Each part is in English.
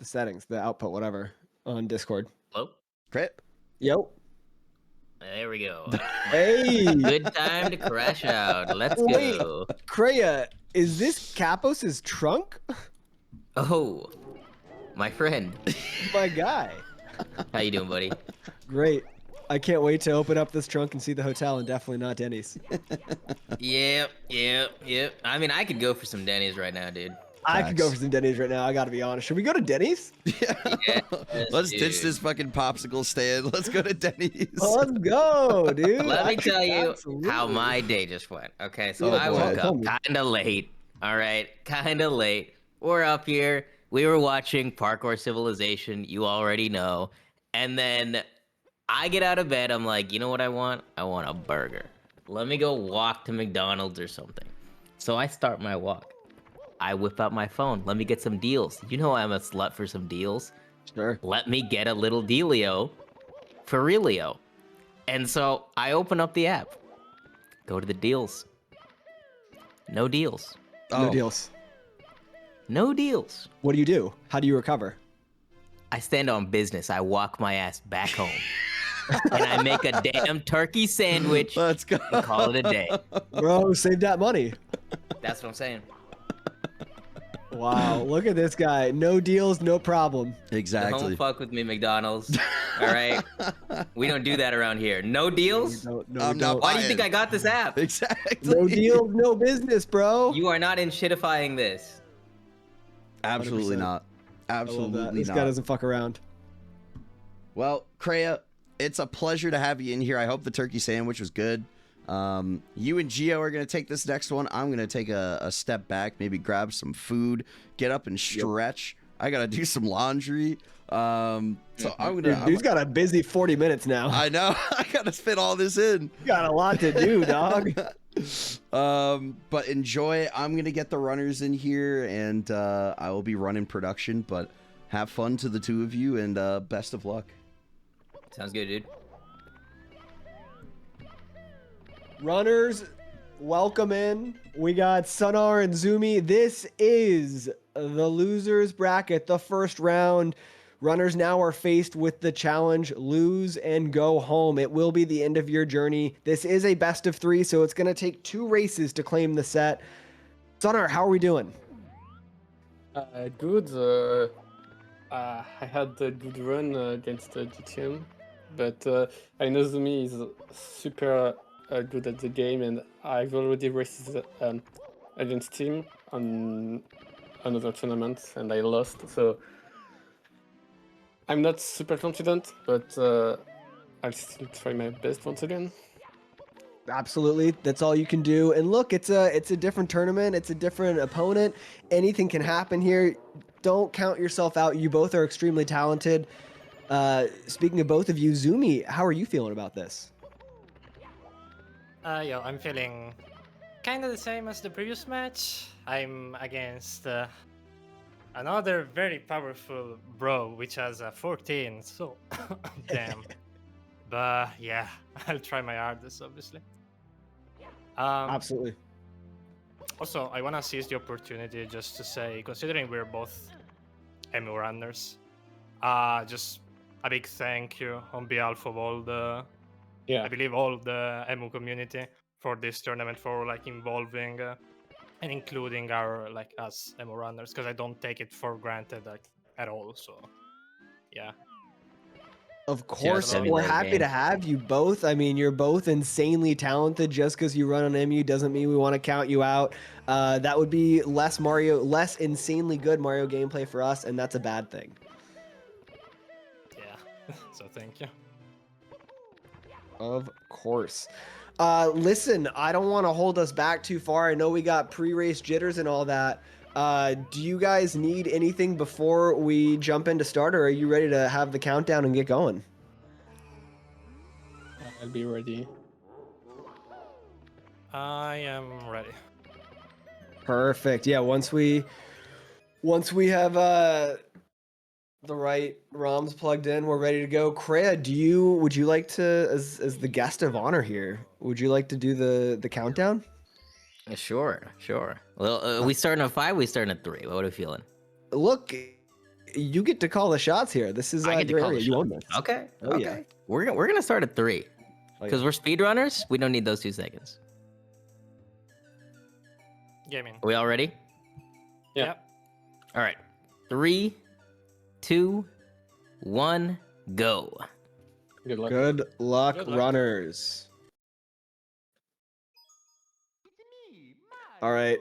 the settings, the output, whatever, on Discord. Hello? Crit. Yo. There we go. Hey. Good time to crash out. Let's Wait, go. Kreia, is this Kapos's trunk? Oh, my friend. My guy. How you doing, buddy? Great. I can't wait to open up this trunk and see the hotel, and definitely not Denny's. Yep. I mean, I could go for some Denny's right now, dude. I could go for some Denny's right now. I gotta be honest. Should we go to Denny's? Yes, Let's dude. ditch this fucking popsicle stand. Let's go to Denny's. Let's go, dude. Let me tell you Absolutely. how my day just went. Okay, so Yeah, I boy, woke tell up me. kind of late. All right, kind of late. We're up here. We were watching Parkour Civilization. You already know. And then I get out of bed. I'm like, you know what I want? I want a burger. Let me go walk to McDonald's or something. So I start my walk. I whip out my phone. Let me get some deals. You know I'm a slut for some deals. Sure. Let me get a little dealio for realio. And so I open up the app. Go to the deals. No deals. No deals. No deals. What do you do? How do you recover? I stand on business. I walk my ass back home. And I make a damn turkey sandwich Let's go. and call it a day. Bro, save that money. That's what I'm saying. Wow, look at this guy. No deals, no problem. Exactly. Don't fuck with me, McDonald's. All right? We don't do that around here. No deals? No, I'm not Why do you buying. think I got this app? Exactly. no deals, no business, bro. You are not in shitifying this. Absolutely 100%. not. I love that. Absolutely This not. guy doesn't fuck around. Well, Kreia, it's a pleasure to have you in here. I hope the turkey sandwich was good. You and Gio are going to take this next one. I'm going to take a step back, maybe grab some food, get up and stretch. I got to do some laundry. So I'm going Dude, to... he's got a busy 40 minutes now. I know. I got to fit all this in. You got a lot to do, dog. But enjoy. I'm going to get the runners in here, and I will be running production. But have fun to the two of you, and best of luck. Sounds good, dude. Runners, welcome in. We got Sunnard and Zummi. This is the losers bracket, the first round. Runners now are faced with the challenge, lose and go home. It will be the end of your journey. This is a best of 3, so it's going to take 2 races to claim the set. Sunnard, how are we doing? Good. I had a good run against GTM, but I know Zummi is super good at the game, and I've already raced against him on another tournament, and I lost. So I'm not super confident, but I'll still try my best once again. Absolutely. That's all you can do. And look, it's a different tournament. It's a different opponent. Anything can happen here. Don't count yourself out. You both are extremely talented. Speaking of both of you, Zummi, how are you feeling about this? Yeah, I'm feeling kind of the same as the previous match. I'm against another very powerful bro, which has a 14, so damn. But yeah, I'll try my hardest, obviously. Absolutely. Also, I want to seize the opportunity just to say, considering we're both EMU runners, just a big thank you on behalf of all the, I believe all the EMU community for this tournament, for like involving and including our like us EMU runners, because I don't take it for granted like at all. So yeah. Of course, Just we're everything, happy man. to have you both. I mean, you're both insanely talented. Just because you run on MU doesn't mean we want to count you out. That would be less insanely good Mario gameplay for us, and that's a bad thing. Yeah. So thank you. Of course. Listen, I don't want to hold us back too far. I know we got pre-race jitters and all that. Do you guys need anything before we jump into start, or are you ready to have the countdown and get going? I'll be ready. I am ready. Perfect. Yeah, once we have the right ROMs plugged in, we're ready to go. Kreia, would you like to, as the guest of honor here, would you like to do the countdown? Sure. Well, we starting at 5, we starting at 3. What are we feeling? Look, you get to call the shots here. This is I get to your call area. the You shot. own this. Okay. Oh, Okay. yeah. We're gonna start at 3 Oh, because yeah. we're speedrunners. We don't need those 2 seconds. Gaming. Are we all ready? Yeah. Yep. All right. 3, 2, 1, go. Good luck. Good luck, Good luck. runners. All right.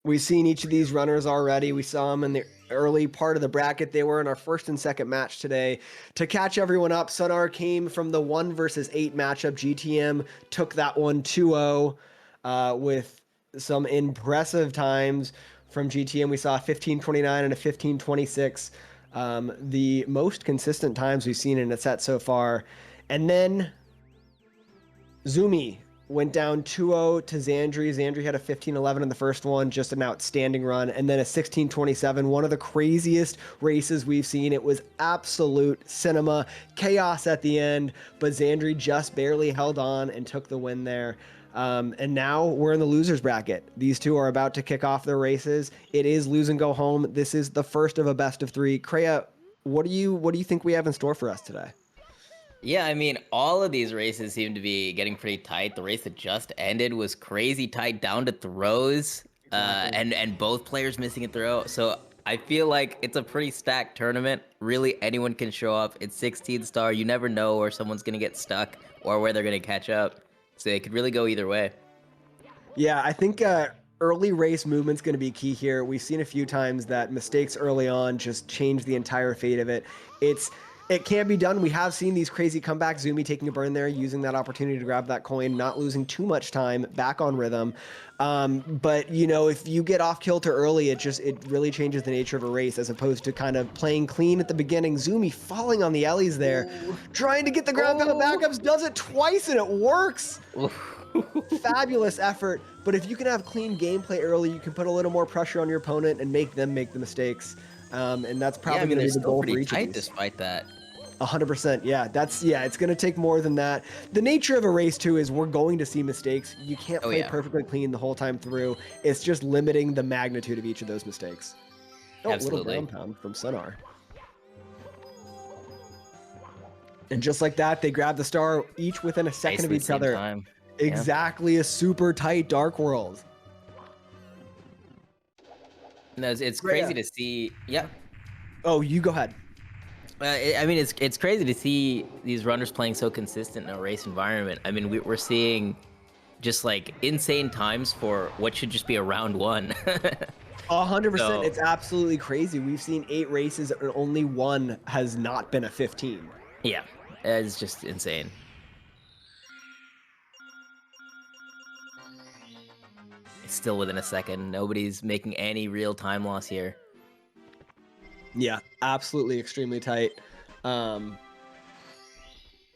We've seen each of these runners already. We saw them in the early part of the bracket. They were in our first and second match today. To catch everyone up, Sunnard came from the 1 versus 8 matchup. GTM took that one 2-0 with some impressive times from GTM. We saw a 15:29 and a 15:26. The most consistent times we've seen in a set so far. And then Zummi went down 2-0 to Zandri. Zandri had a 15:11 in the first one, just an outstanding run, and then a 16:27, one of the craziest races we've seen. It was absolute cinema, chaos at the end, but Zandri just barely held on and took the win there. And now we're in the losers bracket. These two are about to kick off their races. It is lose and go home. This is the first of a best of 3. Kreia, what do you think we have in store for us today? Yeah, I mean, all of these races seem to be getting pretty tight. The race that just ended was crazy tight down to throws, Exactly. and both players missing a throw. So I feel like it's a pretty stacked tournament. Really, anyone can show up. It's 16 star. You never know where someone's gonna get stuck or where they're gonna catch up. So it could really go either way. Yeah, I think early race movement's going to be key here. We've seen a few times that mistakes early on just change the entire fate of it. It can be done. We have seen these crazy comebacks. Zummi taking a burn there, using that opportunity to grab that coin, not losing too much time, back on rhythm. But you know, if you get off kilter early, it really changes the nature of a race as opposed to kind of playing clean at the beginning. Zummi falling on the Ellies there, trying to get the ground pound backups, does it twice and it works. Fabulous effort. But if you can have clean gameplay early, you can put a little more pressure on your opponent and make them make the mistakes. And that's probably Yeah, I mean, going they're to be the still goal for pretty each of tight these. despite that. 100%. Yeah, it's going to take more than that. The nature of a race too is we're going to see mistakes. You can't Oh, play yeah. perfectly clean the whole time through. It's just limiting the magnitude of each of those mistakes. Oh, Absolutely. little ground pound from Sunnard. And just like that, they grab the star each within a second of Basically each same other. time. Yeah. Exactly a super tight Dark World. No, it's Great, crazy to see. Yeah. Oh, you go ahead. I mean, it's crazy to see these runners playing so consistent in a race environment. I mean, we're seeing just like insane times for what should just be a round 1. 100%. So- It's absolutely crazy. We've seen 8 races and only one has not been a 15. Yeah, it's just insane. It's still within a second. Nobody's making any real time loss here. Yeah, absolutely extremely tight.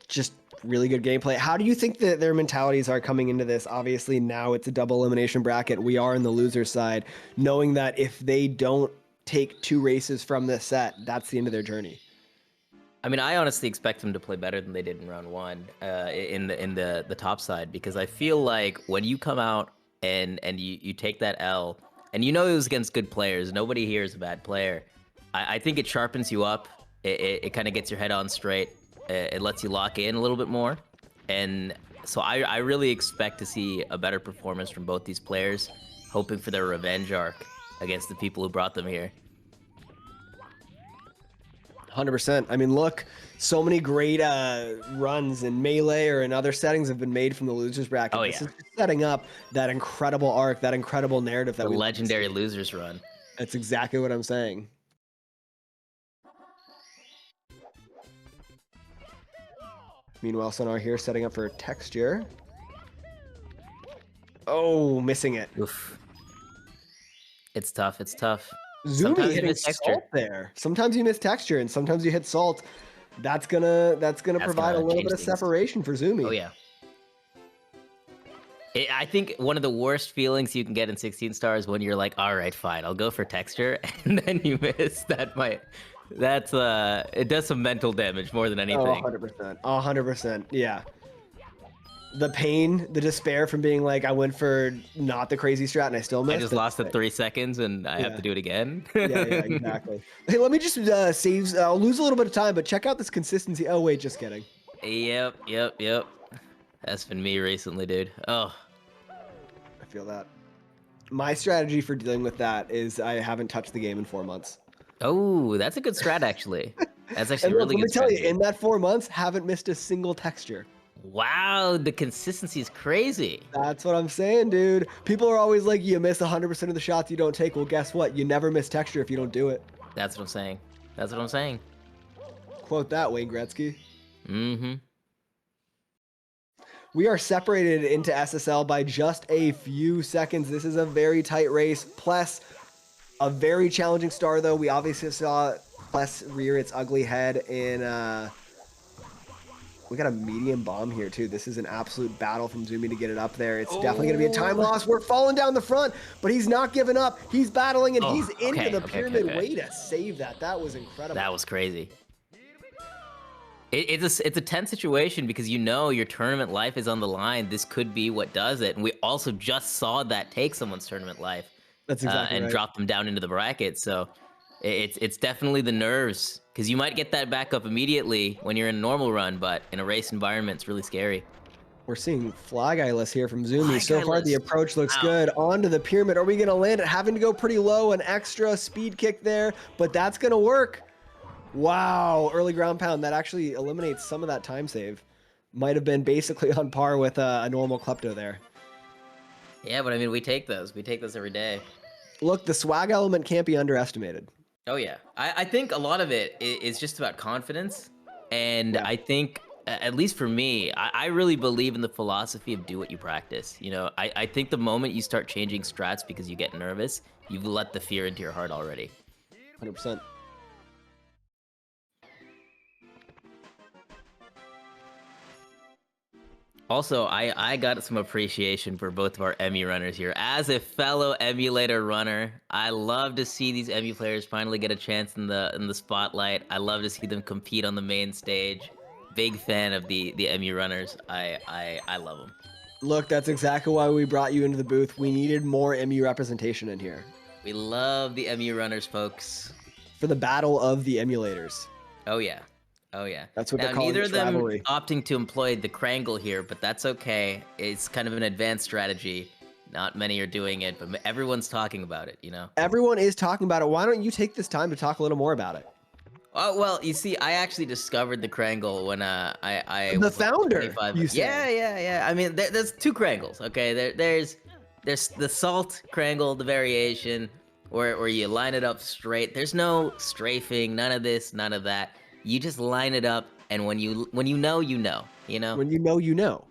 Just really good gameplay. How do you think that their mentalities are coming into this? Obviously, now it's a double elimination bracket. We are in the loser side, knowing that if they don't take 2 races from this set, that's the end of their journey. I mean, I honestly expect them to play better than they did in round 1 in the top side, because I feel like when you come out and you take that L, and you know it was against good players, nobody here is a bad player. I think it sharpens you up. It kind of gets your head on straight. It lets you lock in a little bit more. And so I really expect to see a better performance from both these players, hoping for their revenge arc against the people who brought them here. 100%. I mean, look, so many great runs in Melee or in other settings have been made from the losers bracket. Oh, This yeah. is setting up that incredible arc, that incredible narrative that The we legendary losers run. That's exactly what I'm saying. Meanwhile, Sonar here setting up for texture. Oh, missing it. Oof. It's tough. It's tough. Zummi Sometimes you hitting miss texture. salt there. Sometimes you miss texture, and sometimes you hit salt. That's gonna provide a gonna little change bit of things. separation for Zummi. Oh, yeah. I think one of the worst feelings you can get in 16 stars when you're like, all right, fine, I'll go for texture, and then you miss. It does some mental damage more than Oh, anything. 100%. 100%. Yeah. The pain, the despair from being like, I went for not the crazy strat and I still missed. I just lost it 3 seconds and I have Yeah. to do it again. Yeah, exactly. Hey, let me just save. I'll lose a little bit of time, but check out this consistency. Oh wait, just kidding. Yep. That's been me recently, dude. Oh, I feel that. My strategy for dealing with that is I haven't touched the game in 4 months. oh, that's a good strat actually. That's actually And a look, really let me good tell you, strategy. in that 4 months, haven't missed a single texture. Wow, the consistency is crazy. That's what I'm saying, dude. People are always like, you miss 100% of the shots you don't take. Well, guess what? You never miss texture if you don't do it. That's what I'm saying. That's what I'm saying. Quote that, Wayne Gretzky. Mm-hmm. We are separated into SSL by just a few seconds. This is a very tight race. Pless, a very challenging star, though. We obviously saw Pless rear its ugly head in... We got a medium bomb here, too. This is an absolute battle from Zummi to get it up there. It's definitely going to be a time loss. We're falling down the front, but he's not giving up. He's battling, and he's into the pyramid. Way to save that. That was incredible. That was crazy. It's a tense situation because you know your tournament life is on the line. This could be what does it. And we also just saw that take someone's tournament life. That's exactly and right. drop them down into the bracket. So it's definitely the nerves because you might get that back up immediately when you're in a normal run, but in a race environment, it's really scary. We're seeing Flag Eyeless here from Zummi. Flag So far, the Eyeless. approach looks Wow. good. Onto the pyramid. Are we going to land it? Having to go pretty low. An extra speed kick there, but that's going to work. Wow. Early ground pound. That actually eliminates some of that time save. Might have been basically on par with a normal Klepto there. Yeah, but I mean, we take those. We take those every day. Look, the swag element can't be underestimated. Oh, yeah. I think a lot of it is just about confidence. And Yeah. I think, at least for me, I really believe in the philosophy of do what you practice. You know, I think the moment you start changing strats because you get nervous, you've let the fear into your heart already. 100%. Also, I got some appreciation for both of our Emmy runners here. As a fellow emulator runner, I love to see these Emmy players finally get a chance in the spotlight. I love to see them compete on the main stage. Big fan of the Emmy runners. I love them. Look, that's exactly why we brought you into the booth. We needed more MU representation in here We love the Emmy runners, folks. for the battle of the emulators. Oh yeah. Oh yeah. That's what now, they're calling neither this of them rivalry. opting to employ the Krangle here, but that's okay. It's kind of an advanced strategy. Not many are doing it, but everyone's talking about it, you know? Everyone is talking about it. Why don't you take this time to talk a little more about it? Oh, well, you see, I actually discovered the Krangle when I The was, like, founder, 25. you say? Yeah. I mean, there's two Krangles, okay? There's the salt Krangle, the variation, where you line it up straight. There's no strafing, none of this, none of that. You just line it up, and when you know, you know, you know? When you know, you know.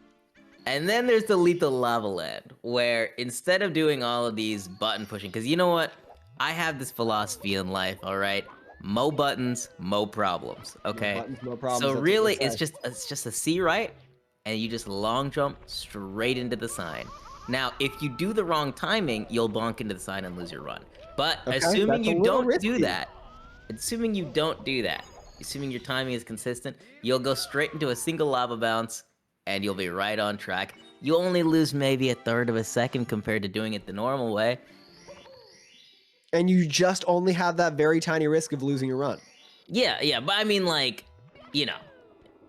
And then there's the lethal lava land, where instead of doing all of these button pushing, because you know what? I have this philosophy in life, all right? Mo buttons, mo problems, okay? No buttons, no problems. So that's what really, they say. it's just a C, right? And you just long jump straight into the sign. Now, if you do the wrong timing, you'll bonk into the sign and lose your run. But Okay, assuming that's a you little don't do risky. that, assuming your timing is consistent, you'll go straight into a single lava bounce, and you'll be right on track. You only lose maybe a third of a second compared to doing it the normal way. And you just only have that very tiny risk of losing your run. Yeah, but I mean, like, you know.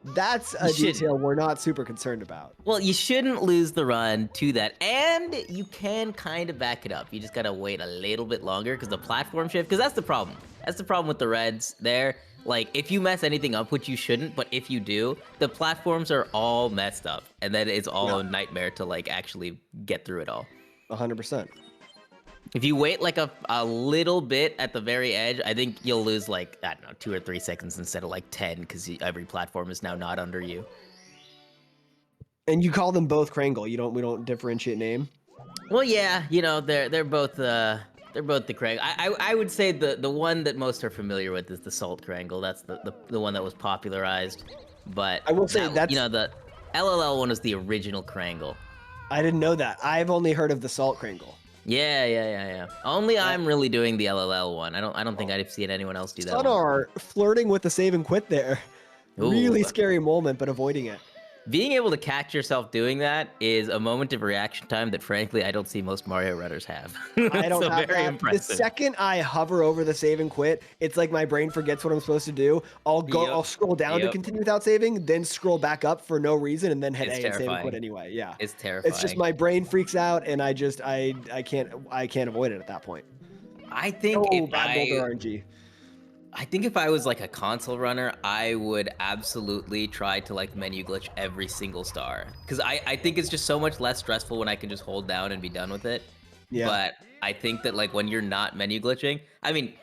That's a You shouldn't. detail we're not super concerned about. Well, you shouldn't lose the run to that, and you can kind of back it up. You just gotta wait a little bit longer, because the platform shift, because that's the problem. That's the problem with the Reds there. Like, if you mess anything up, which you shouldn't, but if you do, the platforms are all messed up, and then it's all a nightmare to, like, actually get through it all. 100%. If you wait, like, a little bit at the very edge, I think you'll lose, like, I don't know, 2 or 3 seconds instead of, like, 10, because every platform is now not under you. And you call them both Krangle. We don't differentiate name. Well, yeah, you know, they're both the Krang. I would say the one that most are familiar with is the Salt Krangle. That's the one that was popularized. But I will say that, that's- you know, the LLL one is the original Krangle. I didn't know that. I've only heard of the Salt Krangle. Yeah. Only I'm really doing the LLL one. I don't think I've seen anyone else do that one. Sunnard flirting with the save and quit there. Ooh. Really scary moment, but avoiding it. being able to catch yourself doing that is a moment of reaction time that, frankly, I don't see most Mario runners have. I don't So have very that. impressive. The second I hover over the save and quit, it's like my brain forgets what I'm supposed to do. I'll scroll down to Yep. continue without saving, then scroll back up for no reason, and then hit It's A and save and quit terrifying. anyway. Yeah. It's terrifying. It's just my brain freaks out, and I can't avoid it at that point. I think Oh, bad boulder RNG. I think if I was like a console runner, I would absolutely try to like menu glitch every single star. Because I think it's just so much less stressful when I can just hold down and be done with it. Yeah. But I think that like when you're not menu glitching, I mean,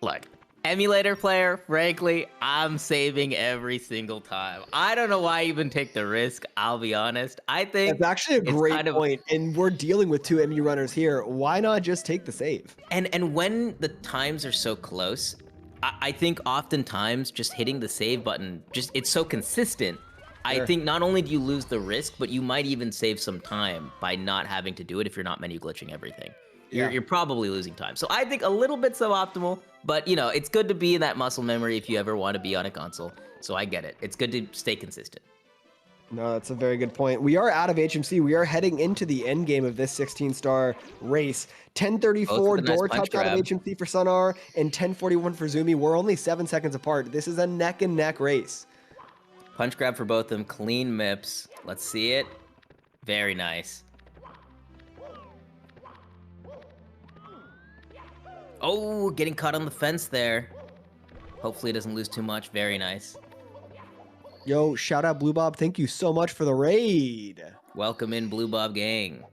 look, emulator player, frankly, I'm saving every single time. I don't know why I even take the risk, I'll be honest. I think That's actually a it's great kind of- point, and we're dealing with 2 MU runners here. Why not just take the save? And when the times are so close, I think oftentimes just hitting the save button, just it's so consistent. I Sure. think not only do you lose the risk, but you might even save some time by not having to do it if you're not menu glitching everything. Yeah. You're probably losing time. So I think a little bit suboptimal, but you know, it's good to be in that muscle memory if you ever want to be on a console. So I get it. It's good to stay consistent. No, that's a very good point. We are out of HMC. We are heading into the end game of this 16-star race. 10:34 Both with a nice door punch touch out of grab. HMC for Sunnard and 10:41 for Zummi. We're only 7 seconds apart. This is a neck and neck race. Punch grab for both of them, clean mips. Let's see it. Very nice. Oh, getting caught on the fence there. Hopefully it doesn't lose too much. Very nice. Yo, shout out Blue Bob. Thank you so much for the raid. Welcome in, Blue Bob gang.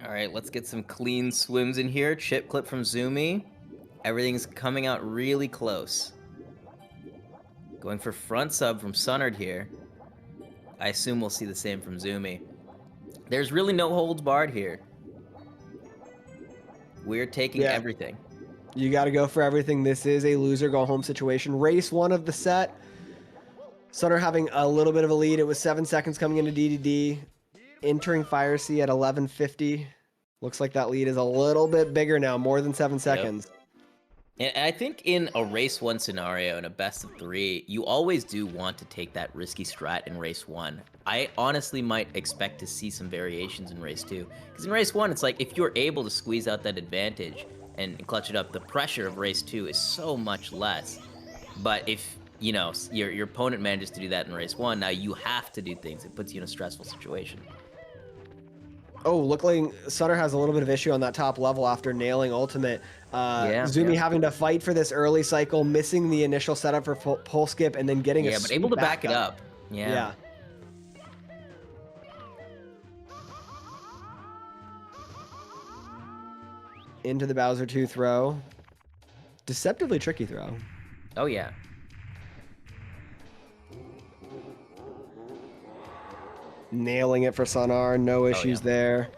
All right, let's get some clean swims in here. Chip clip from Zummi. Everything's coming out really close. Going for front sub from Sunnard here. I assume we'll see the same from Zummi. There's really no holds barred here. We're taking Yeah. everything. You got to go for everything. This is a loser go home situation. Race 1 of the set. Sunnard having a little bit of a lead. It was 7 seconds coming into DDD. Entering Fire Sea at 11:50. Looks like that lead is a little bit bigger now, more than 7 seconds. And I think in a race 1 scenario, in a best of 3, you always do want to take that risky strat in race 1. I honestly might expect to see some variations in race 2. Because in race 1, it's like if you're able to squeeze out that advantage and clutch it up, the pressure of race 2 is so much less. But if, you know, your opponent manages to do that in race 1, now you have to do things. It puts you in a stressful situation. Oh, look like Sunnard has a little bit of issue on that top level after nailing ultimate. Zummi having to fight for this early cycle, missing the initial setup for pole skip, and then getting a but able to back it up. Yeah. Into the Bowser 2 throw. Deceptively tricky throw. Oh, yeah. Nailing it for Sunnard. No issues there.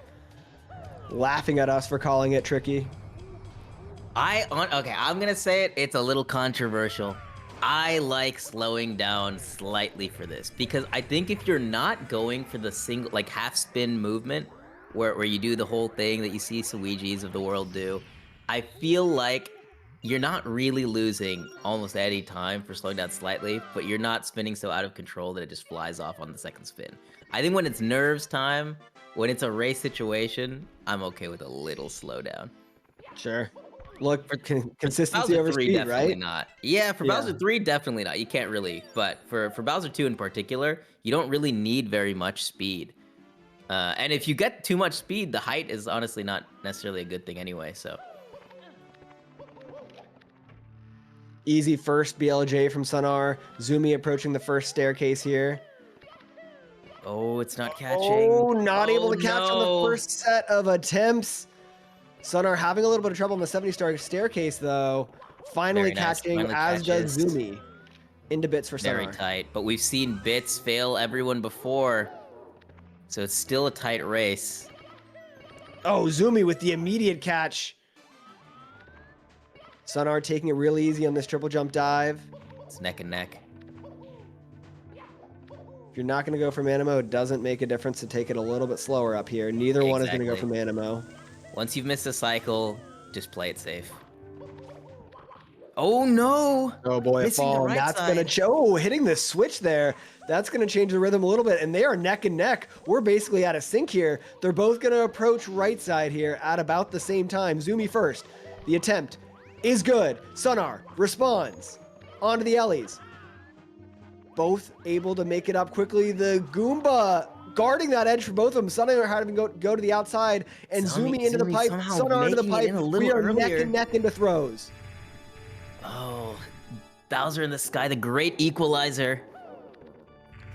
Laughing at us for calling it tricky. Okay, I'm gonna say it. It's a little controversial. I like slowing down slightly for this because I think if you're not going for the single, like half spin movement, where you do the whole thing that you see Luigi's of the world do, I feel like you're not really losing almost any time for slowing down slightly, but you're not spinning so out of control that it just flies off on the second spin. I think when it's nerves time, when it's a race situation, I'm okay with a little slowdown. Sure. Look, consistency Bowser over 3, speed, definitely right? not. Yeah, for Bowser 3, definitely not. You can't really, but for Bowser 2 in particular, you don't really need very much speed. And if you get too much speed, the height is honestly not necessarily a good thing anyway, so. Easy first BLJ from Sunnard. Zummi approaching the first staircase here. Oh, it's not catching. Oh, not able to catch on the no. first set of attempts. Sunnard having a little bit of trouble on the 70-star staircase, though. Finally Very nice. catching, Finally as does catches. Zummi. Into bits for Very Sunnard. tight, but we've seen Bits fail everyone before, so it's still a tight race. Oh, Zummi with the immediate catch. Sunnard taking it really easy on this triple jump dive. It's neck and neck. If you're not going to go for Manimo, it doesn't make a difference to take it a little bit slower up here. Neither one is going to go for Exactly. Manimo. Once you've missed a cycle, just play it safe. Oh no! Oh boy, a Missing the fall. right That's side. gonna hitting the switch there. That's gonna change the rhythm a little bit, and they are neck and neck. We're basically out of sync here. They're both gonna approach right side here at about the same time. Zummi first. The attempt is good. Sunnard responds onto the Ellies. Both able to make it up quickly. The Goomba guarding that edge for both of them. Sunnard having to go to the outside, and Zummi into the pipe. somehow Sunnard into the making it pipe. in a little We are neck earlier. and neck into throws. Oh, Bowser in the sky, the great equalizer.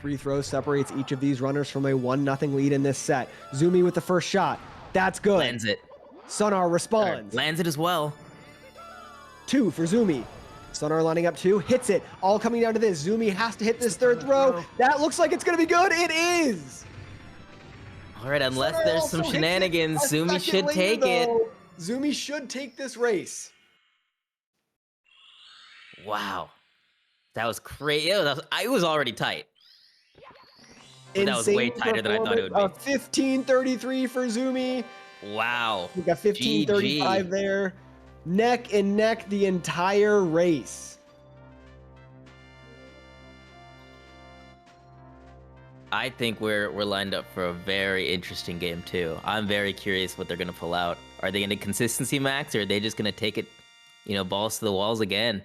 Free throw separates each of these runners from a 1-0 lead in this set. Zummi with the first shot. That's good. Lands it. Sunnard responds. Lands it as well. 2 for Zummi. Sunnard lining up 2, hits it. All coming down to this. Zummi has to hit this third throw. That looks like it's going to be good. It is. All right, unless Sunnard there's also some hits it shenanigans, a Zummi second should later, take it. though. Zummi should take this race. Wow. That was crazy. I was already tight. But that was way tighter than I thought it would A be. 15:33 for Zummi. Wow. We got 15:35 GG. there. Neck and neck the entire race. I think we're lined up for a very interesting game too. I'm very curious what they're gonna pull out. Are they gonna consistency max, or are they just gonna take it, balls to the walls again?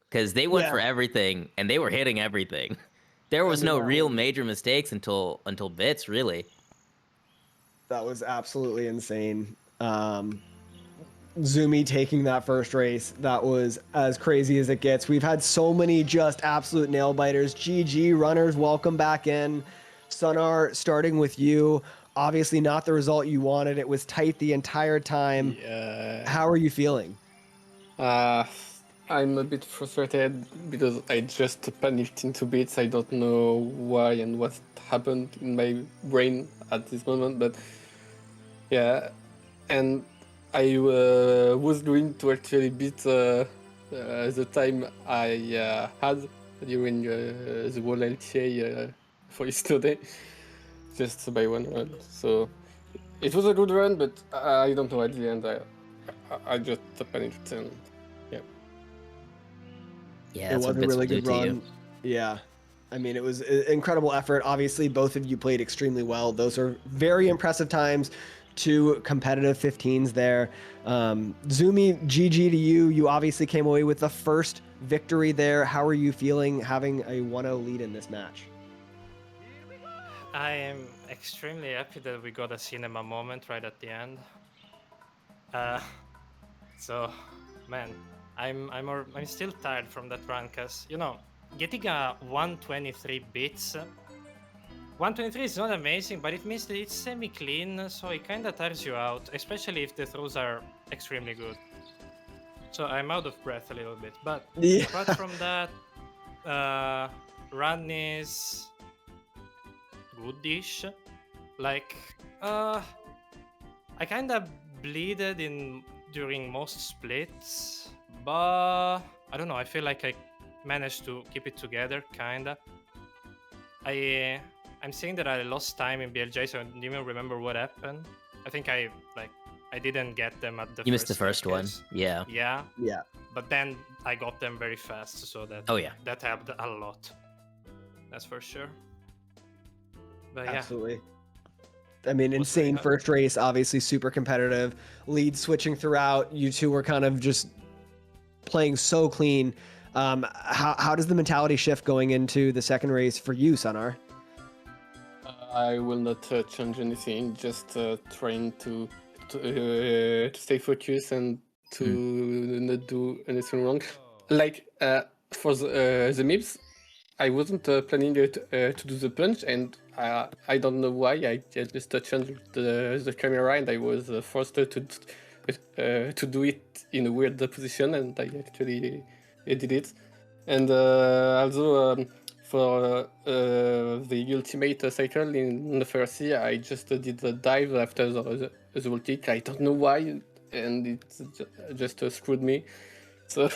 Because they went for everything and they were hitting everything. There was no real major mistakes until bits, really. That was absolutely insane. Zummi taking that first race, that was as crazy as it gets. We've had so many just absolute nail biters. GG runners, welcome back in. Sunnard, starting with you. Obviously not the result you wanted. It was tight the entire time. Yeah. How are you feeling? I'm a bit frustrated because I just panicked into bits. I don't know why and what happened in my brain at this moment, but yeah. And I was going to actually beat the time I had during the World LTA for yesterday, just by 1 run. So it was a good run, but I don't know, at the end I just panicked and yeah. Yeah, It that's was what a bits really will do good to you. run. Yeah. I mean, it was an incredible effort. Obviously, both of you played extremely well. Those are very impressive times. 2 competitive 15s there. Zummi, GG to you. You obviously came away with the first victory there. How are you feeling having a 1-0 lead in this match? I am extremely happy that we got a cinema moment right at the end. So, man, I'm still tired from that run, cause getting a 123 bits. 123 is not amazing, but it means that it's semi-clean, so it kinda tires you out, especially if the throws are extremely good. So I'm out of breath a little bit, but Yeah. apart from that, run is goodish. Like, I kinda bleeded during most splits, but I don't know, I feel like I managed to keep it together, kinda. I'm saying that I lost time in BLJ, so I don't even remember what happened. I think I didn't get them at the You missed the first one. staircase. Yeah. Yeah, Yeah. but then I got them very fast, so that Oh yeah. that helped a lot. That's for sure. But yeah, Absolutely. I mean, Was insane very first race, obviously super competitive. Lead switching throughout. You two were kind of just playing so clean. How does the mentality shift going into the second race for you, Sunnard? I will not change anything. Just trying to stay focused and to not do anything wrong. Like for the MIPS, I wasn't planning to do the punch, and I don't know why. I just changed the camera, and I was forced to do it in a weird position, and I actually did it. And also for the ultimate cycle in the first year, I just did the dive after the ult kick. I don't know why, and it just screwed me. So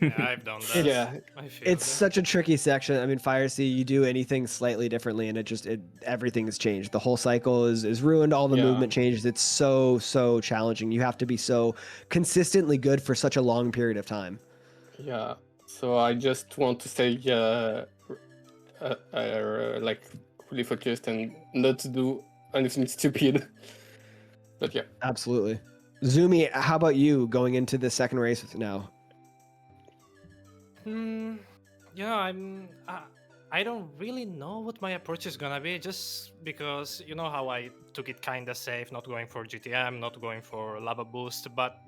Yeah, I've done that. Yeah, I feel It's that. such a tricky section. I mean, Fire Sea, you do anything slightly differently, and everything has changed. The whole cycle is ruined. All the Yeah. movement changes. It's so challenging. You have to be so consistently good for such a long period of time. Yeah. So I just want to stay like fully focused and not to do anything stupid. But yeah. Absolutely. Zumi, how about you going into the second race now? Yeah, I don't really know what my approach is gonna be, just because you know how I took it kinda safe, not going for GTM, not going for lava boost, but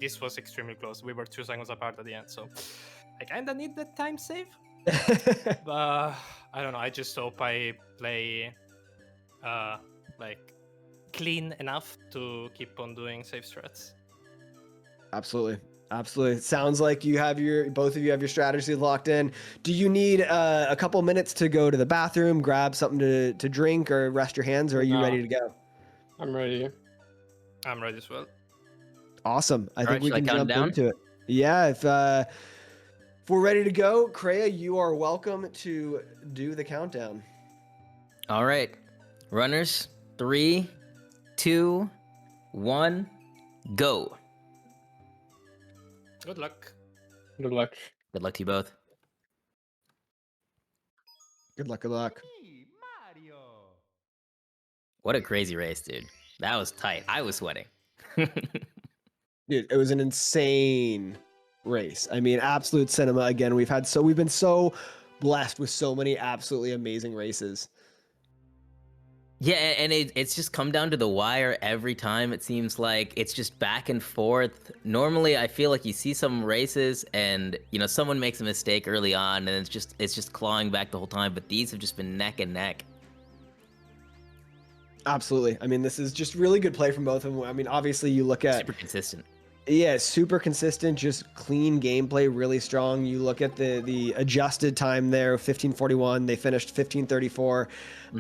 this was extremely close. We were 2 seconds apart at the end, so I kinda need that time save. But I don't know. I just hope I play like clean enough to keep on doing safe strats. Absolutely. Absolutely. It sounds like both of you have your strategy locked in. Do you need a couple minutes to go to the bathroom, grab something to drink, or rest your hands, or are you No. ready to go? I'm ready. I'm ready as well. Awesome. I think Alright, we shall I can count jump down? into it. Yeah, if we're ready to go, Kreia, you are welcome to do the countdown. All right, runners, 3, 2, 1, go. Good luck. Good luck. Good luck to you both. Good luck, good luck. What a crazy race, dude. That was tight. I was sweating. Dude, it was an insane race. I mean, absolute cinema. Again, we've been so blessed with so many absolutely amazing races. Yeah, and it's just come down to the wire every time. It seems like it's just back and forth. Normally, I feel like you see some races and someone makes a mistake early on, and it's just clawing back the whole time. But these have just been neck and neck. Absolutely. I mean, this is just really good play from both of them. I mean, obviously, you look at Super consistent. yeah, super consistent, just clean gameplay, really strong. You look at the adjusted time there, 15:41. They finished 15:34.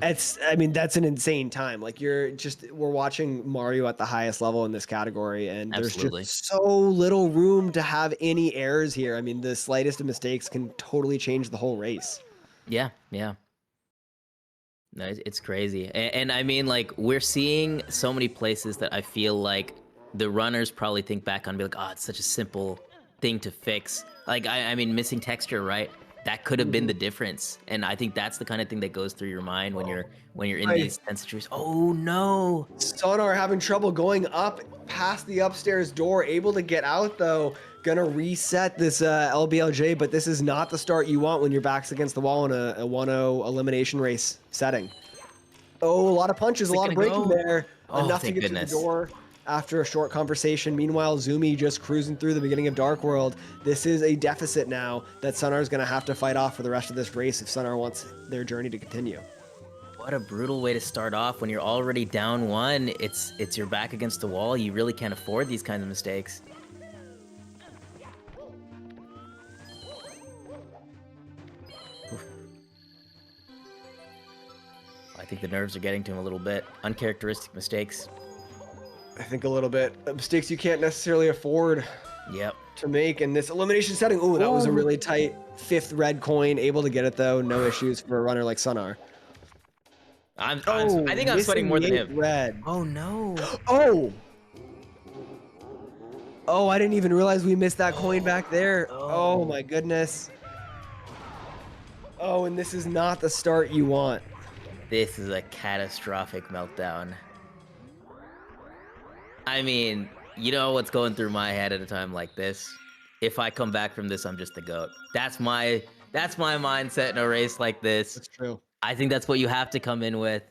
I mean, that's an insane time. Like we're watching Mario at the highest level in this category, and Absolutely. there's just so little room to have any errors here. I mean, the slightest of mistakes can totally change the whole race. Yeah, yeah. No, it's crazy. And I mean, like, we're seeing so many places that I feel like the runners probably think back on and be like, oh, it's such a simple thing to fix. Like, I mean, missing texture, right? That could have been the difference. And I think that's the kind of thing that goes through your mind when you're in Right. these tense situations. Oh, no. Sonar having trouble going up past the upstairs door, able to get out though. Gonna reset this LBLJ, but this is not the start you want when your back's against the wall in a 1-0 elimination race setting. Oh, a lot of punches, Is a it lot of gonna breaking go? there. Oh, Enough to thank get goodness. through the door after a short conversation. Meanwhile, Zummi just cruising through the beginning of Dark World. This is a deficit now that Sunar's gonna have to fight off for the rest of this race if Sunar wants their journey to continue. What a brutal way to start off when you're already down 1. It's your back against the wall. You really can't afford these kinds of mistakes. I think the nerves are getting to him a little bit. Uncharacteristic mistakes. I think a little bit. Mistakes you can't necessarily afford Yep. to make in this elimination setting. Oh, that was a really tight 5th red coin. Able to get it though. No issues for a runner like Sunar. I think I'm sweating missing more than the him. 8th red. Oh no. Oh! Oh, I didn't even realize we missed that coin back there. Oh my goodness. Oh, and this is not the start you want. This is a catastrophic meltdown. I mean, you know what's going through my head at a time like this? If I come back from this, I'm just the GOAT. That's my mindset in a race like this. That's true. I think that's what you have to come in with.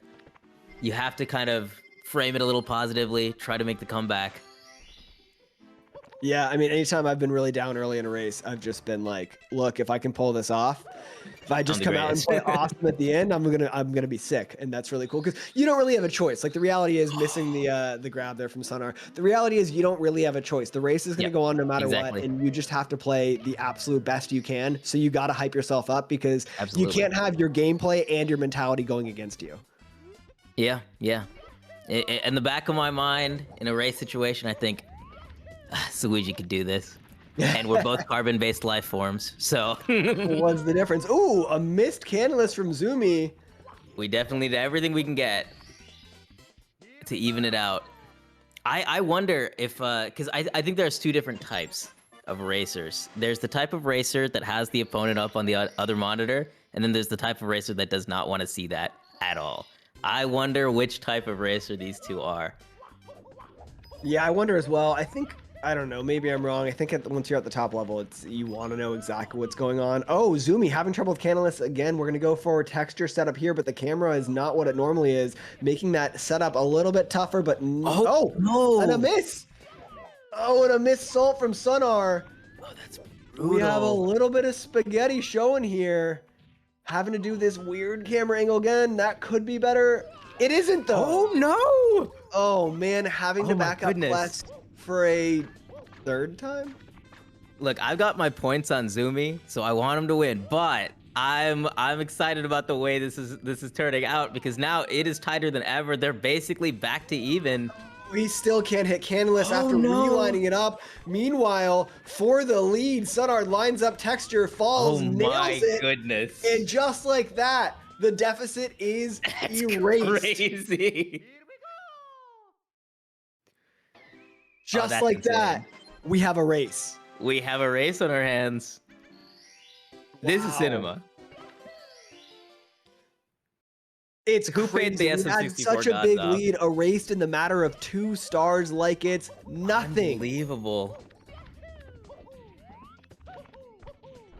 You have to kind of frame it a little positively, try to make the comeback. Yeah, I mean, anytime I've been really down early in a race, I've just been like, look, if I can pull this off, if I just the come out and greatest. play awesome at the end, I'm gonna be sick, and that's really cool because you don't really have a choice. Like the reality is missing the grab there from Sunar. The reality is you don't really have a choice. The race is gonna Yep, go on no matter exactly. what, and you just have to play the absolute best you can. So you got to hype yourself up because Absolutely. you can't have your gameplay and your mentality going against you. Yeah, yeah. In the back of my mind, in a race situation, I think, Luigi could do this. and we're both carbon-based life forms, so What's the difference? Ooh, a missed Canalus from Zummi. we definitely need everything we can get to even it out. I wonder if, because I think there's two different types of racers. There's the type of racer that has the opponent up on the other monitor, and then there's the type of racer that does not want to see that at all. I wonder which type of racer these two are. Yeah, I wonder as well. I don't know, maybe I'm wrong. I think once you're at the top level, you want to know exactly what's going on. Oh, Zummi having trouble with Canalus again. We're going to go for a texture setup here, but the camera is not what it normally is, making that setup a little bit tougher, but no. And a miss. Oh, and a missed salt from Sunnard. Oh, that's We have a brutal. little bit of spaghetti showing here. Having to do this weird camera angle again. That could be better. It isn't, though. Oh, no. Oh, man, having to Oh, my back up goodness. Quest for a third time? Look, I've got my points on Zummi, so I want him to win, but I'm excited about the way this is turning out because now it is tighter than ever. They're basically back to even. We still can't hit Canalus after no. relining it up. Meanwhile, for the lead, Sunnard lines up texture, falls, Oh nails my it, goodness. and just like that, the deficit is That's erased. crazy. Just that's like insane. that, we have a race. We have a race on our hands. This is Wow. cinema. It's Who crazy. paid the We had SM64 such a gods big off? lead, erased in the matter of 2 stars like it's nothing. Unbelievable.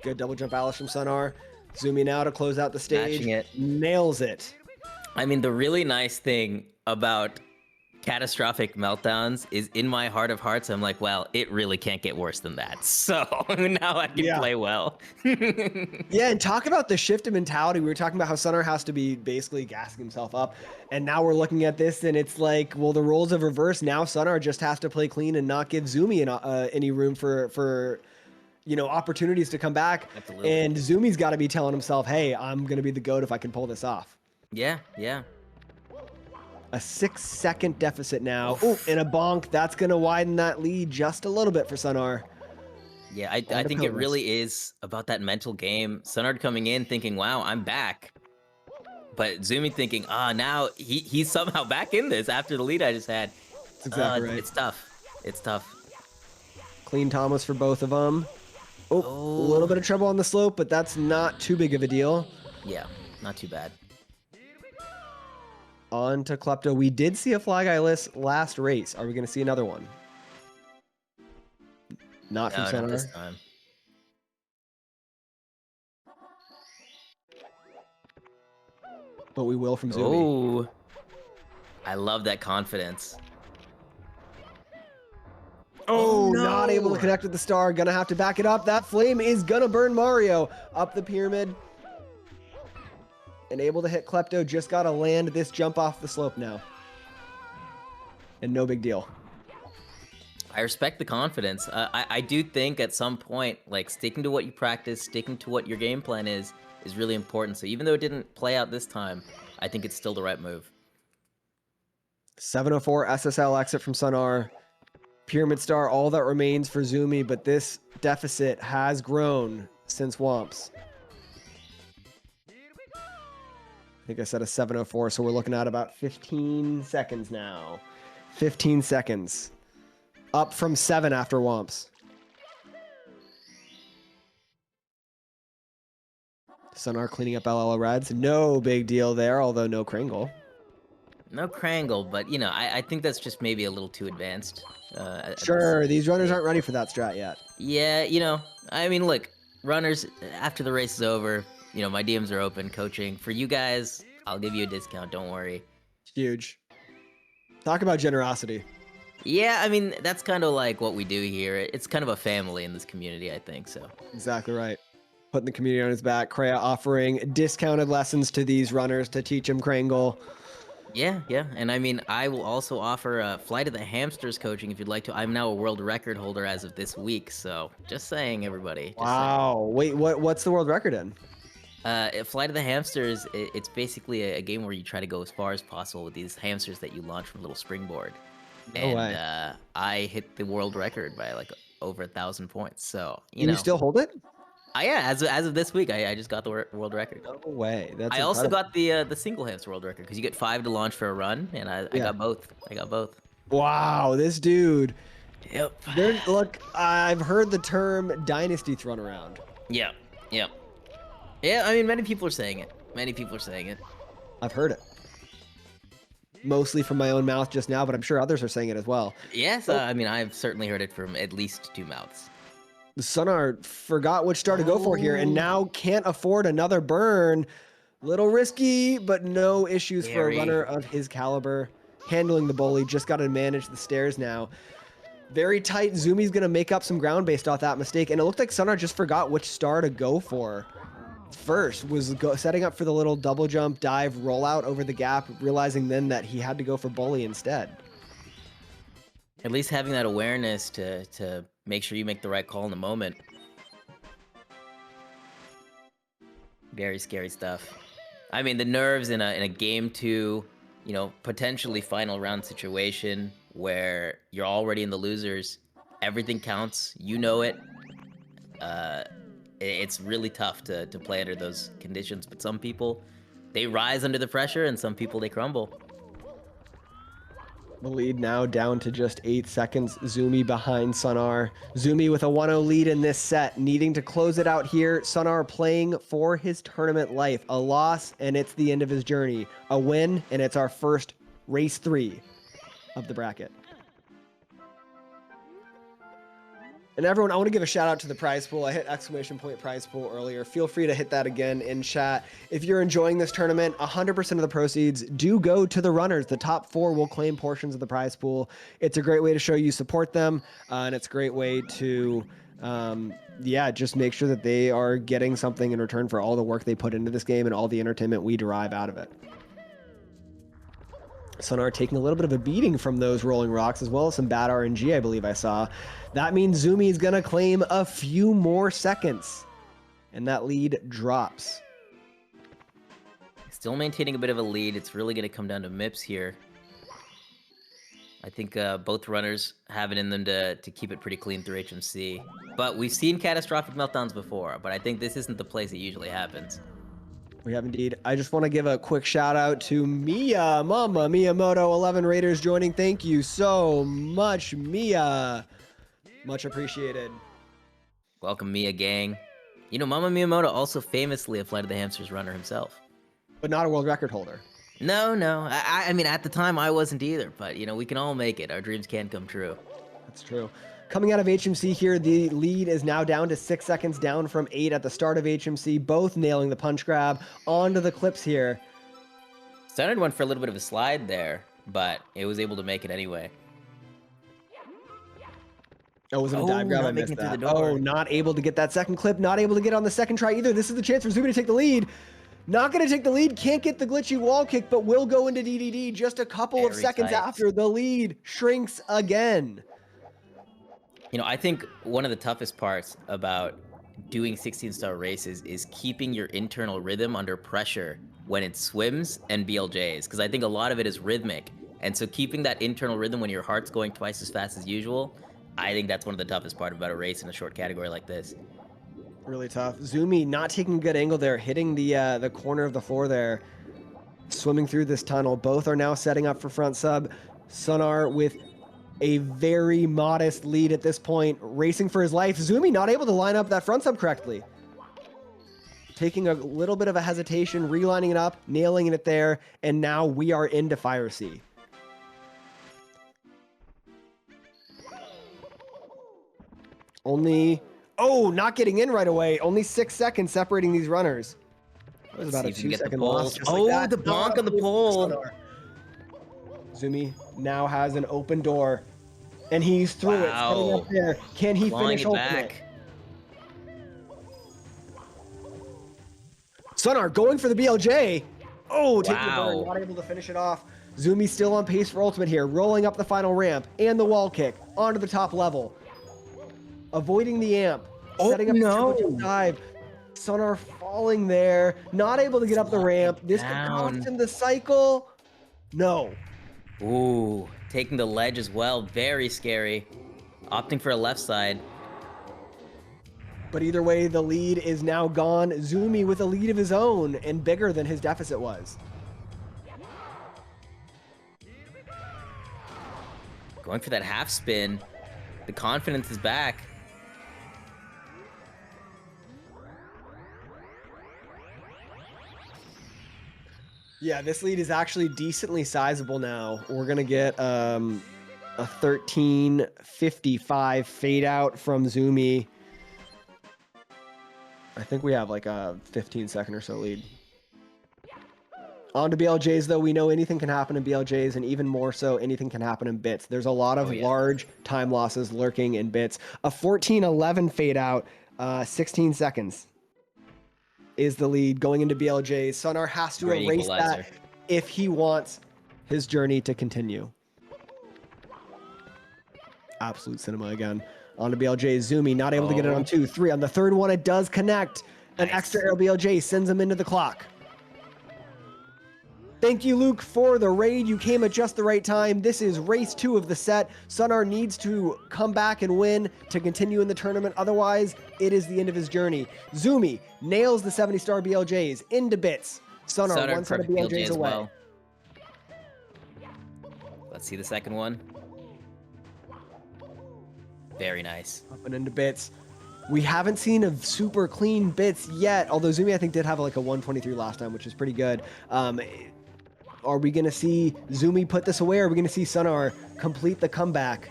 Good double jump Alice from Sunnard. Zummi now to close out the stage. Matching it. Nails it. I mean, the really nice thing about catastrophic meltdowns is in my heart of hearts, I'm like, well, it really can't get worse than that. So now I can Yeah. play well. Yeah, and talk about the shift in mentality. We were talking about how Sunnard has to be basically gassing himself up. And now we're looking at this, and it's like, well, the roles have reversed. Now Sunnard just has to play clean and not give Zummi any room for opportunities to come back. Absolutely. And Zummi's got to be telling himself, hey, I'm going to be the GOAT if I can pull this off. Yeah, yeah. A 6-second deficit now. Oh, and a bonk. That's going to widen that lead just a little bit for Sunnard. Yeah, I On to think it Pelvis. really is about that mental game. Sunnard coming in thinking, wow, I'm back. But Zummi thinking, now he's somehow back in this after the lead I just had. That's exactly right. It's tough. It's tough. Clean Thomas for both of them. Oh, a little bit of trouble on the slope, but that's not too big of a deal. Yeah, not too bad. On to Klepto. We did see a Fly Guy last race. Are we going to see another one? Not from No, not Sunnard. this time. But we will from Zummi. Oh, I love that confidence. Oh, no. not able to connect with the star. Gonna have to back it up. That flame is gonna burn Mario up the pyramid. And able to hit Klepto. Just gotta land this jump off the slope now. And no big deal. I respect the confidence. I do think at some point, like sticking to what you practice, sticking to what your game plan is really important. So even though it didn't play out this time, I think it's still the right move. 704 SSL exit from Sunnard. Pyramid Star, all that remains for Zummi, but this deficit has grown since Womps. I think I said a 704, so we're looking at about 15 seconds now. 15 seconds. Up from 7 after Womps. Sunnard cleaning up LL Reds. No big deal there, although no Kringle. No Krangle, but you know, I think that's just maybe a little too advanced. At Sure, this these runners stage. aren't ready for that strat yet. Yeah, you know, I mean, look, runners, after the race is over, you know, my DMs are open, coaching. For you guys, I'll give you a discount, don't worry. Huge. Talk about generosity. Yeah, I mean, that's kind of like what we do here. It's kind of a family in this community, I think, so. Exactly right. Putting the community on his back. Kreia offering discounted lessons to these runners to teach them Krangle. Yeah, and I mean, I will also offer Flight of the Hamsters coaching if you'd like to. I'm now a world record holder as of this week, so just saying, everybody. Just Wow. Wait, what's the world record in? Flight of the Hamsters, it's basically a game where you try to go as far as possible with these hamsters that you launch from a little springboard. No way. And I hit the world record by like over 1,000 points. So you Can know, you still hold it? yeah. As of this week, I just got the world record. No way. That's I also incredible. got the single hamster world record because you get 5 to launch for a run, and I Yeah. got both. I got both. Wow, this dude. Yep. Look, I've heard the term dynasty thrown around. Yeah. Yep. Yeah. I mean, many people are saying it. Many people are saying it. I've heard it. Mostly from my own mouth just now, but I'm sure others are saying it as well. Yes. I mean, I've certainly heard it from at least 2 mouths. Sunnard forgot which star to go for here and Oh. now can't afford another burn. Little risky, but no issues for a Very. runner of his caliber. Handling the bully, just got to manage the stairs now. Very tight. Zummi's going to make up some ground based off that mistake, and it looked like Sunnard just forgot which star to go for. First was setting up for the little double jump dive rollout over the gap, realizing then that he had to go for bully instead. At least having that awareness to make sure you make the right call in the moment. Very scary stuff. I mean, the nerves in a game 2, you know, potentially final round situation where you're already in the losers, everything counts, you know it. It's really tough to play under those conditions, but some people, they rise under the pressure, and some people, they crumble. The lead now down to just 8 seconds. Zummi behind Sunnard. Zummi with a 1-0 lead in this set, needing to close it out here. Sunnard playing for his tournament life. A loss, and it's the end of his journey. A win, and it's our first race 3 of the bracket. And everyone, I want to give a shout out to the prize pool. I hit exclamation point prize pool earlier. Feel free to hit that again in chat. If you're enjoying this tournament, 100% of the proceeds do go to the runners. The top 4 will claim portions of the prize pool. It's a great way to show you support them, and it's a great way to, just make sure that they are getting something in return for all the work they put into this game and all the entertainment we derive out of it. Sunnard taking a little bit of a beating from those rolling rocks, as well as some bad RNG, I believe I saw. That means Zummi is going to claim a few more seconds, and that lead drops. Still maintaining a bit of a lead. It's really going to come down to MIPS here. I think both runners have it in them to keep it pretty clean through HMC. But we've seen catastrophic meltdowns before, but I think this isn't the place it usually happens. We have indeed. I just want to give a quick shout out to Mia, Mama Miyamoto, 11 Raiders joining. Thank you so much, Mia. Much appreciated. Welcome, Mia gang. You know, Mama Miyamoto also famously a Flight of the Hamsters runner himself. But not a world record holder. No. I mean, at the time, I wasn't either. But, you know, we can all make it. Our dreams can come true. That's true. Coming out of HMC here, the lead is now down to 6 seconds, down from 8 at the start of HMC, both nailing the punch grab. Onto the clips here. Sunnard went for a little bit of a slide there, but it was able to make it anyway. Oh, was it a dive grab? I not missed making it through that. the door. Oh, not able to get that second clip, not able to get on the second try either. This is the chance for Zummi to take the lead. Not going to take the lead, can't get the glitchy wall kick, but will go into DDD just a couple of Very seconds tight. after the lead shrinks again. You know, I think one of the toughest parts about doing 16-star races is keeping your internal rhythm under pressure when it swims and BLJs, because I think a lot of it is rhythmic. And so keeping that internal rhythm when your heart's going twice as fast as usual, I think that's one of the toughest part about a race in a short category like this. Really tough. Zummi not taking a good angle there, hitting the corner of the floor there, swimming through this tunnel. Both are now setting up for front sub. Sunnard with a very modest lead at this point, racing for his life. Zummi not able to line up that front sub correctly. Taking a little bit of a hesitation, relining it up, nailing it there, and now we are into Fire Sea. Not getting in right away. Only 6 seconds separating these runners. That was about a See if we can get the 2-second pole. loss. just Oh, like that. the bonk on the pole. Zummi now has an open door, and he's through it, setting up there. Can he Clawing finish it ultimate? back. Sunnard going for the BLJ. Oh, taking the Wow. burn, not able to finish it off. Zummi still on pace for ultimate here, rolling up the final ramp and the wall kick onto the top level. Avoiding the amp, setting up the triple jump dive. Sunnard falling there, not able to get up the ramp. This could cost him the cycle. No. Ooh. taking the ledge as well. Very scary. Opting for a left side. But either way, the lead is now gone. Zummi with a lead of his own and bigger than his deficit was. Going for that half spin. The confidence is back. Yeah, this lead is actually decently sizable now. We're going to get a 13:55 fade out from Zummi. I think we have like a 15-second or so lead. On to BLJs, though. We know anything can happen in BLJs, and even more so, anything can happen in bits. There's a lot of large time losses lurking in bits. A 14:11 fade out, 16 seconds is the lead going into BLJs. Sunnard has to Great erase equalizer. that if he wants his journey to continue. Absolute cinema again. On to BLJ. Zummi not able to get it on 2, 3. On the third one, it does connect. An Nice. extra air BLJ sends him into the clock. Thank you, Luke, for the raid. You came at just the right time. This is race 2 of the set. Sunnard needs to come back and win to continue in the tournament. Otherwise, it is the end of his journey. Zummi nails the 70-star BLJs into bits. Sunnard one set of perfect BLJs as away. well. Let's see the second one. Very nice. Up and into bits. We haven't seen a super clean bits yet, although Zummi, I think, did have like a 123 last time, which is pretty good. Are we going to see Zummi put this away, or are we going to see Sunnard complete the comeback?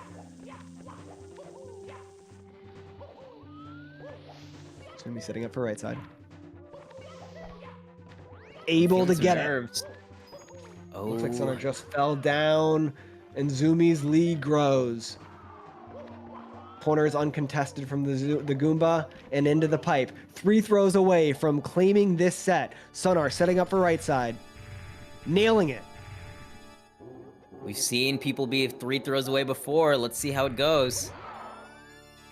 Zummi setting up for right side. Able to Feeling some get it. nerves. Oh, Looks like Sunnard just fell down, and Zummi's lead grows. Corner is uncontested from the Goomba and into the pipe. 3 throws away from claiming this set. Sunnard setting up for right side. Nailing it. We've seen people be 3 throws away before. Let's see how it goes.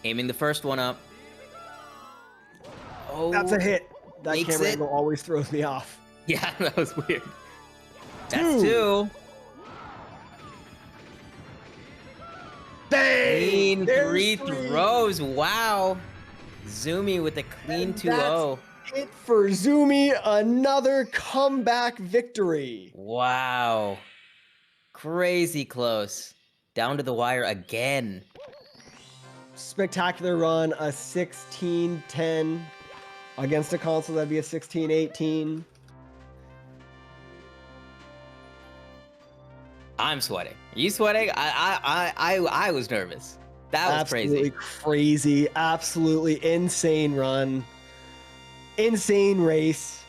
Aiming the first one up. Oh, That's a hit. That makes camera it. angle always throws me off. Yeah, that was weird. That's 2. Bang! Clean There's 3 3. throws. Wow. Zummi with a clean And 2-0. that's it for Zummi. Another comeback victory. Wow. Crazy close. Down to the wire again. Spectacular run. A 16-10 against a console. That'd be a 16-18. I'm sweating. Are you sweating? I was nervous. That was Absolutely crazy. crazy. Absolutely insane run. Insane race.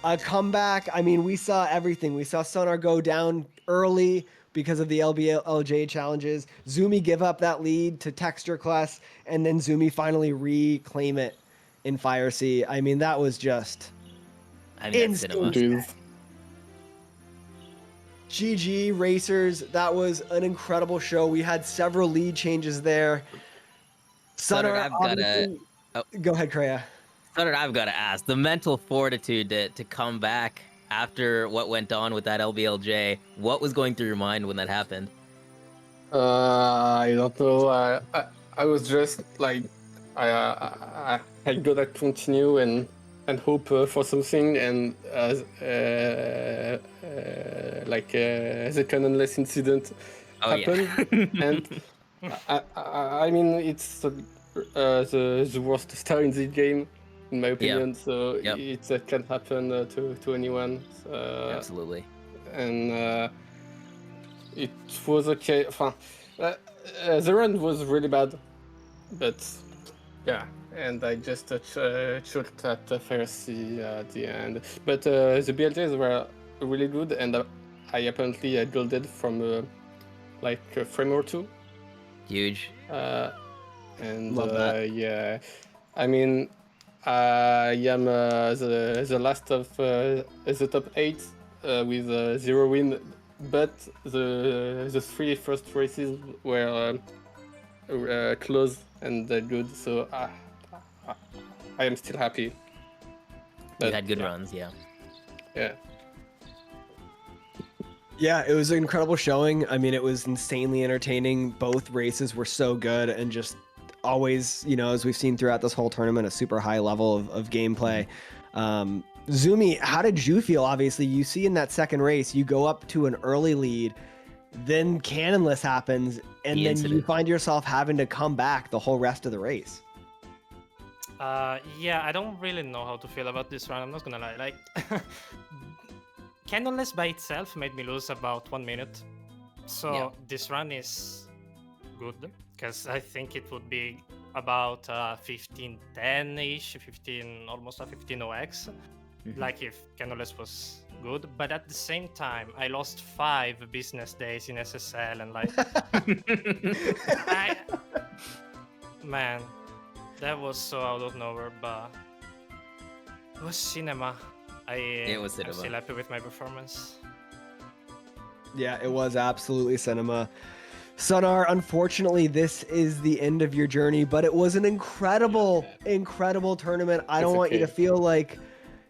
A comeback. I mean, we saw everything. We saw Sunnard go down early because of the LBLJ challenges. Zummi give up that lead to Texture Class, and then Zummi finally reclaim it in Fire Sea. I mean, that was just I mean, that's cinema. Jeez. GG Racers. That was an incredible show. We had several lead changes there. Sunnard, Sunnard, I've gotta- obviously- oh. Go ahead, Kreia. Sunnard, I've got to ask, the mental fortitude to come back after what went on with that LBLJ, what was going through your mind when that happened? I don't know. I was just like, I gotta continue and hope for something, and the canonless incident happened, and I mean it's the worst star in the game, in my opinion. So it can happen to anyone. Absolutely. And it was okay. The run was really bad, but yeah. And I just choked at the Pharisee at the end. But the BLJs were really good, and I apparently builded from like a frame or 2. Huge. Love that. Yeah, I mean, I am the last of the top 8 with 0 win, but the 3 first races were close and good, so I am still happy. You had good runs, yeah. Yeah. Yeah, it was an incredible showing. I mean, it was insanely entertaining. Both races were so good and just always, as we've seen throughout this whole tournament, a super high level of gameplay. Zummi, how did you feel? Obviously, you see in that second race, you go up to an early lead, then cannonless happens, and then you find yourself having to come back the whole rest of the race. Yeah, I don't really know how to feel about this run. I'm not gonna lie. Like, Candleless by itself made me lose about 1 minute. So this run is good because I think it would be about 15-10-ish, 15, almost a 15 OX. Like if Candleless was good, but at the same time, I lost 5 business days in SSL and like, man, that was so out of nowhere, but it was cinema. I'm still happy with my performance. Yeah, it was absolutely cinema. Sunnard, unfortunately, this is the end of your journey, but it was an incredible tournament. I don't want you to feel like,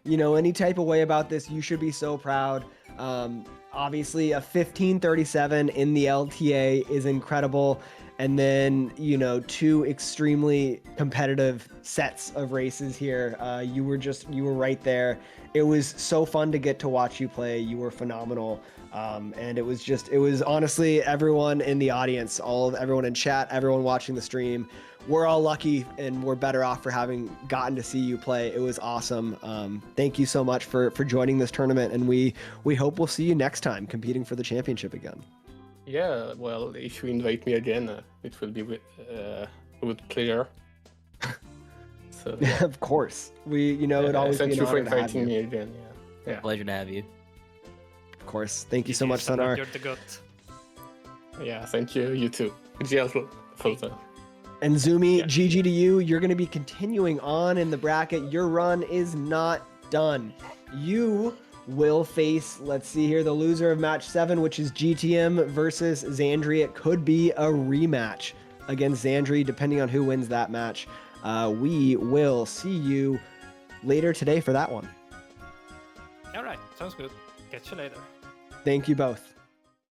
any type of way about this. You should be so proud. Obviously, a 15:37 in the LTA is incredible. And then, 2 extremely competitive sets of races here. You were right there. It was so fun to get to watch you play. You were phenomenal. And it was honestly everyone in the audience, everyone in chat, everyone watching the stream. We're all lucky and we're better off for having gotten to see you play. It was awesome. Thank you so much for joining this tournament. And we hope we'll see you next time competing for the championship again. Yeah, well, if you invite me again, it will be with pleasure. So yeah. Of course, it always. Thank be an you for honor to have inviting you. me again. Yeah. Pleasure to have you. Of course, thank you so much, Sunnard. You're the goat. Yeah, thank you. You too. GL for the. And Zummi, GG to you. You're going to be continuing on in the bracket. Your run is not done. You will face, let's see here, the loser of match 7, which is GTM versus Xandri. It could be a rematch against Xandri, depending on who wins that match. We will see you later today for that one. All right, sounds good. Catch you later. Thank you both.